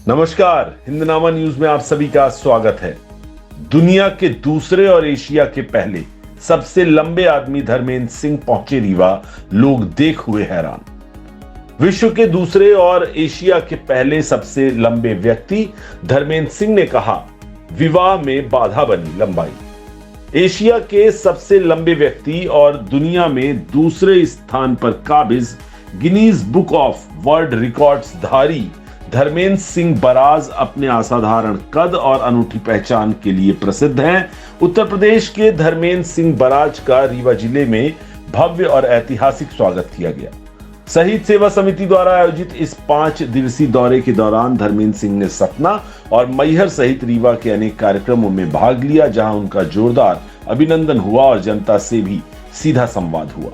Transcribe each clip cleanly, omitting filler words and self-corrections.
नमस्कार, हिंदनामा न्यूज में आप सभी का स्वागत है। दुनिया के दूसरे और एशिया के पहले सबसे लंबे आदमी धर्मेंद्र सिंह पहुंचे रीवा, लोग देख हुए हैरान। विश्व के दूसरे और एशिया के पहले सबसे लंबे व्यक्ति धर्मेंद्र सिंह ने कहा, विवाह में बाधा बनी लंबाई। एशिया के सबसे लंबे व्यक्ति और दुनिया में दूसरे स्थान पर काबिज Guinness book of world records धारी धर्मेंद्र सिंह बराज अपने असाधारण कद और अनूठी पहचान के लिए प्रसिद्ध हैं। उत्तर प्रदेश के धर्मेंद्र सिंह बराज का रीवा जिले में भव्य और ऐतिहासिक स्वागत किया गया। शहीद सेवा समिति द्वारा आयोजित इस 5 दिवसीय दौरे के दौरान धर्मेंद्र सिंह ने सतना और मैहर सहित रीवा के अनेक कार्यक्रमों में भाग लिया, जहां उनका जोरदार अभिनंदन हुआ और जनता से भी सीधा संवाद हुआ,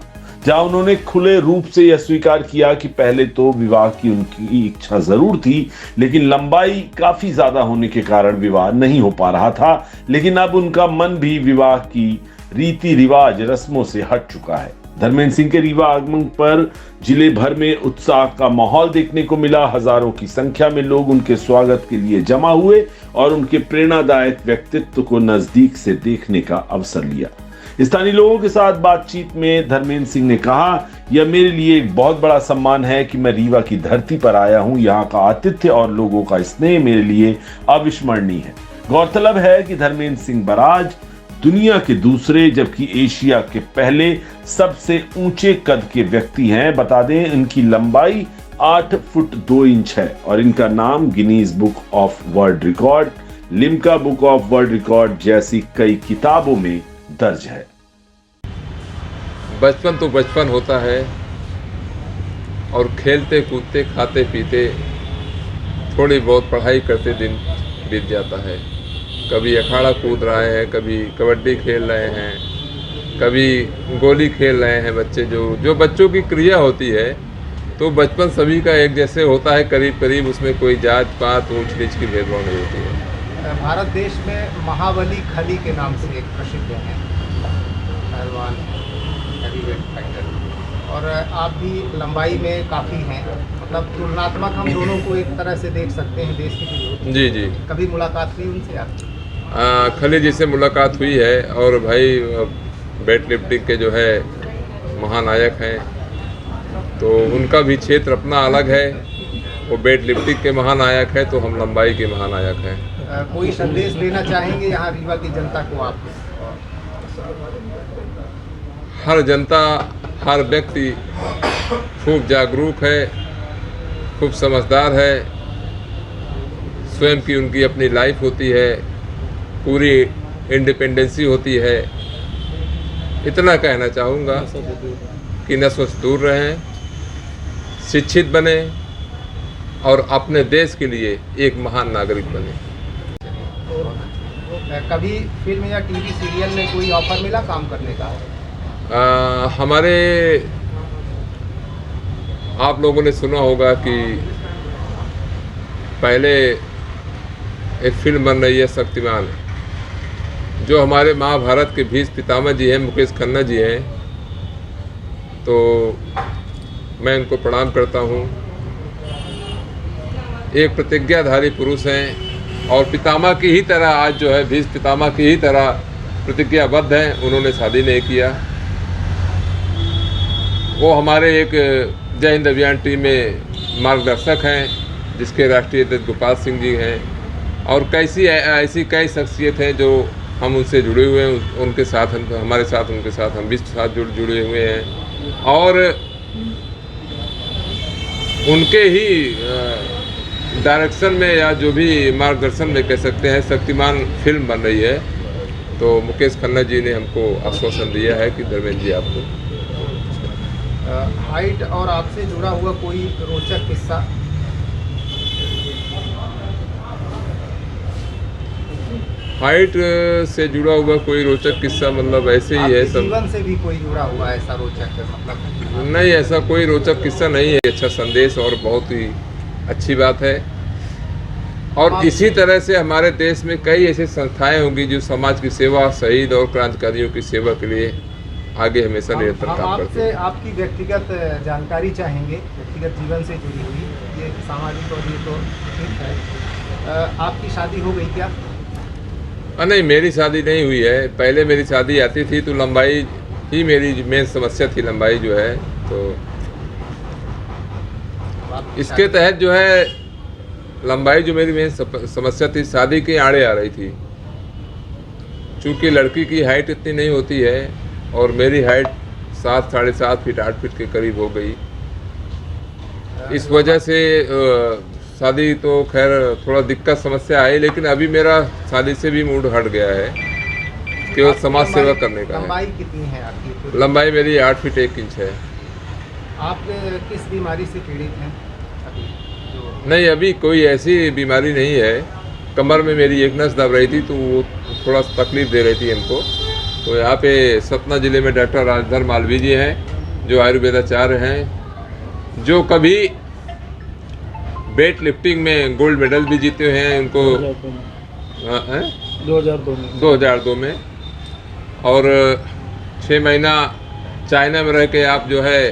जहां उन्होंने खुले रूप से यह स्वीकार किया कि पहले तो विवाह की उनकी इच्छा जरूर थी, लेकिन लंबाई काफी ज्यादा होने के कारण विवाह नहीं हो पा रहा था। लेकिन अब उनका मन भी विवाह की रीति रिवाज रस्मों से हट चुका है। धर्मेंद्र सिंह के रीवा आगमन पर जिले भर में उत्साह का माहौल देखने को मिला। हजारों की संख्या में लोग उनके स्वागत के लिए जमा हुए और उनके प्रेरणादायक व्यक्तित्व को नजदीक से देखने का अवसर लिया। स्थानीय लोगों के साथ बातचीत में धर्मेंद्र सिंह ने कहा, यह मेरे लिए एक बहुत बड़ा सम्मान है कि मैं रीवा की धरती पर आया हूं। यहाँ का आतिथ्य और लोगों का स्नेह मेरे लिए अविस्मरणीय है। गौरतलब है कि धर्मेंद्र सिंह बराज दुनिया के दूसरे जबकि एशिया के पहले सबसे ऊंचे कद के व्यक्ति हैं। बता दें, इनकी लंबाई 8 फुट 2 इंच है और इनका नाम Guinness book of world record, Limca book of world record जैसी कई किताबों में दर्ज है। बचपन तो बचपन होता है और खेलते कूदते खाते पीते थोड़ी बहुत पढ़ाई करते दिन बीत जाता है। कभी अखाड़ा कूद रहे हैं, कभी कबड्डी खेल रहे हैं, कभी गोली खेल रहे हैं। बच्चे जो बच्चों की क्रिया होती है, तो बचपन सभी का एक जैसे होता है करीब करीब, उसमें कोई जात पात ऊंच नीच की भेदभाव नहीं होती है। भारत देश में महाबली खली के नाम से एक प्रसिद्ध है पहलवान, हेवीवेट फाइटर, और आप भी लंबाई में काफ़ी हैं। मतलब तुलनात्मक हम दोनों को एक तरह से देख सकते हैं देश की। जी जी, कभी मुलाकात हुई उनसे आपकी? खली जी से मुलाकात हुई है और भाई वेट लिफ्टिंग के जो है महानायक हैं, तो उनका भी क्षेत्र अपना अलग है। वो वेट लिफ्टिंग के महानायक है, तो हम लंबाई के महानायक हैं। कोई संदेश देना चाहेंगे यहाँ रीवा की जनता को आप? हर जनता, हर व्यक्ति खूब जागरूक है, खूब समझदार है। स्वयं की उनकी अपनी लाइफ होती है, पूरी इंडिपेंडेंसी होती है। इतना कहना चाहूँगा कि नस्ल से दूर रहें, शिक्षित बने और अपने देश के लिए एक महान नागरिक बने। कभी फिल्म या टीवी सीरियल में कोई ऑफर मिला काम करने का? हमारे आप लोगों ने सुना होगा कि पहले एक फिल्म बन रही है शक्तिमान, जो हमारे महाभारत के भीष्म पितामह जी हैं, मुकेश खन्ना जी हैं। तो मैं उनको प्रणाम करता हूँ। एक प्रतिज्ञाधारी पुरुष हैं और पितामह की ही तरह आज जो है भीष्म पितामह की ही तरह प्रतिज्ञाबद्ध हैं। उन्होंने शादी नहीं किया। वो हमारे एक जय हिंद अभियान टीम में मार्गदर्शक हैं, जिसके राष्ट्रीय अध्यक्ष गोपाल सिंह जी हैं, और ऐसी कई शख्सियत हैं जो हम उनसे जुड़े हुए हैं। उनके साथ हमारे साथ उनके साथ हम भी साथ जुड़े हुए हैं और उनके ही डायरेक्शन में या जो भी मार्गदर्शन में कह सकते हैं शक्तिमान फिल्म बन रही है। तो मुकेश खन्ना जी ने हमको आश्वासन दिया है कि धर्मेंद्र जी आपको हाइट और आपसे जुड़ा हुआ कोई रोचक किस्सा? हाइट से जुड़ा हुआ कोई रोचक किस्सा मतलब ऐसे ही है सब। जीवन से भी कोई जुड़ा हुआ ऐसा रोचक मतलब? नहीं, ऐसा कोई रोचक किस्सा नहीं है। अच्छा संदेश और बहुत ही अच्छी बात है। और इसी तरह से हमारे देश में कई ऐसी संस्थाएं होंगी जो समाज की सेवा, शहीद और क्रांतिकारियों की सेवा के लिए आगे हमेशा निरंतर काम करते हैं। आपसे आपकी व्यक्तिगत जानकारी चाहेंगे, व्यक्तिगत जीवन से जुड़ी हुई। ये सामाजिक और ये तो ठीक है। आपकी शादी हो गई क्या? नहीं, मेरी शादी नहीं हुई है। पहले मेरी शादी आती थी तो लंबाई ही मेरी मेन समस्या थी, लंबाई जो है। तो आपकी इसके तहत जो है लंबाई जो मेरी मेन समस्या थी, शादी के आड़े आ रही थी। चूँकि लड़की की हाइट इतनी नहीं होती है और मेरी हाइट 7, साढ़े 7 फीट 8 फीट के करीब हो गई। इस वजह से शादी तो खैर थोड़ा दिक्कत समस्या आई, लेकिन अभी मेरा शादी से भी मूड हट गया है, केवल आपकी समाज सेवा लंबाई- करने का है। लंबाई कितनी है आपकी? लंबाई मेरी 8 फीट 1 इंच है। आप किस बीमारी से पीड़ित हैं अभी? जो नहीं, अभी कोई ऐसी बीमारी नहीं है। कमर में मेरी एक नस दब रही थी तो वो थोड़ा तकलीफ दे रही थी हमको। तो यहाँ पे सतना ज़िले में डॉक्टर राजधर मालवीय जी हैं, जो आयुर्वेदाचार्य हैं, जो कभी वेट लिफ्टिंग में गोल्ड मेडल भी जीते हैं। उनको 2002 में और 6 महीना चाइना में रह के आप जो है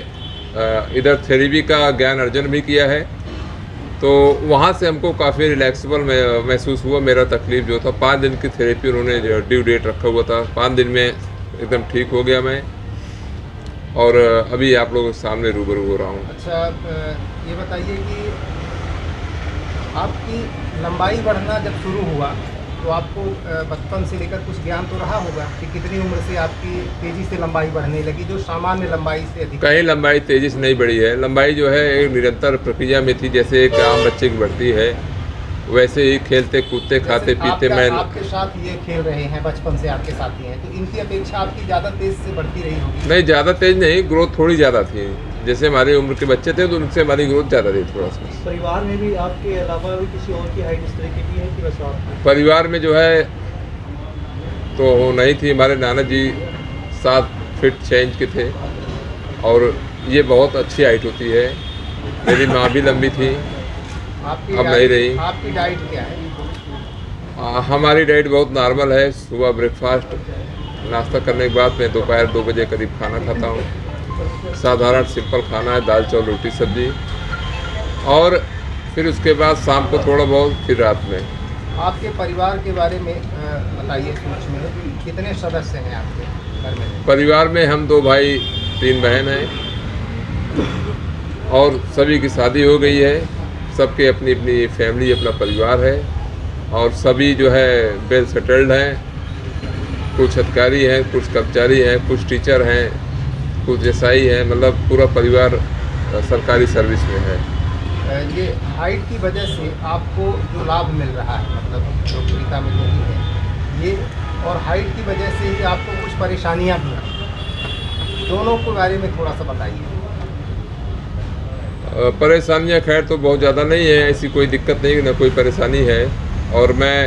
इधर थेरेपी का ज्ञान अर्जन भी किया है। तो वहाँ से हमको काफ़ी रिलैक्सेबल महसूस हुआ। मेरा तकलीफ जो था 5 दिन की थेरेपी उन्होंने ड्यू डेट रखा हुआ था, 5 दिन में एकदम ठीक हो गया मैं, और अभी आप लोगों के सामने रूबरू हो रहा हूँ। अच्छा, ये बताइए कि आपकी लंबाई बढ़ना जब शुरू हुआ तो आपको बचपन से लेकर कुछ ज्ञान तो रहा होगा कि कितनी उम्र से आपकी तेज़ी से लंबाई बढ़ने लगी, जो सामान्य लंबाई से अधिक? कहीं लंबाई तेज़ी से नहीं बढ़ी है। लंबाई जो है एक निरंतर प्रक्रिया में थी, जैसे एक आम बच्चे की बढ़ती है वैसे ही खेलते कूदते खाते पीते मैं। आपके साथ ये खेल रहे हैं, बचपन से आपके साथी हैं, तो इनकी अपेक्षा आपकी ज़्यादा तेज़ से बढ़ती रही होगी? नहीं, ज़्यादा तेज नहीं, ग्रोथ थोड़ी ज़्यादा थी। जैसे हमारी उम्र के बच्चे थे तो उनसे हमारी ग्रोथ ज़्यादा थी थोड़ा सा। परिवार में भी आपके अलावा भी किसी और की हाइट इस तरह की भी है कि बस आप? परिवार में जो है तो नहीं थी। हमारे नाना जी 7 फीट 6 इंच के थे और ये बहुत अच्छी हाइट होती है। मेरी माँ भी लंबी थी, आपकी अब नहीं रही। आपकी डाइट क्या है? हमारी डाइट बहुत नॉर्मल है। सुबह ब्रेकफास्ट, नाश्ता करने के बाद मैं दोपहर 2 बजे करीब खाना खाता हूँ। साधारण सिंपल खाना है, दाल चावल रोटी सब्जी, और फिर उसके बाद शाम को थोड़ा बहुत, फिर रात में। आपके परिवार के बारे में बताइए सूक्ष्म में, कितने सदस्य हैं आपके घर में? परिवार में हम 2 भाई 3 बहन हैं और सभी की शादी हो गई है। सबके अपनी अपनी फैमिली, अपना परिवार है और सभी जो है वेल सेटल्ड हैं। कुछ अधिकारी हैं, कुछ कर्मचारी हैं, कुछ टीचर हैं, कुछ एसआई हैं, मतलब पूरा परिवार सरकारी सर्विस में है। ये हाइट की वजह से आपको जो लाभ मिल रहा है, मतलब लोकप्रियता मिल रही है ये, और हाइट की वजह से ही आपको कुछ परेशानियां भी हैं, दोनों के बारे में थोड़ा सा बताइए। परेशानियां खैर तो बहुत ज़्यादा नहीं है, ऐसी कोई दिक्कत नहीं, ना कोई परेशानी है। और मैं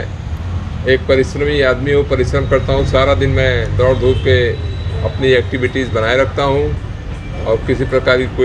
एक परिश्रमी आदमी हूँ, परिश्रम करता हूँ सारा दिन। मैं दौड़ धूप के अपनी एक्टिविटीज़ बनाए रखता हूँ और किसी प्रकार की कोई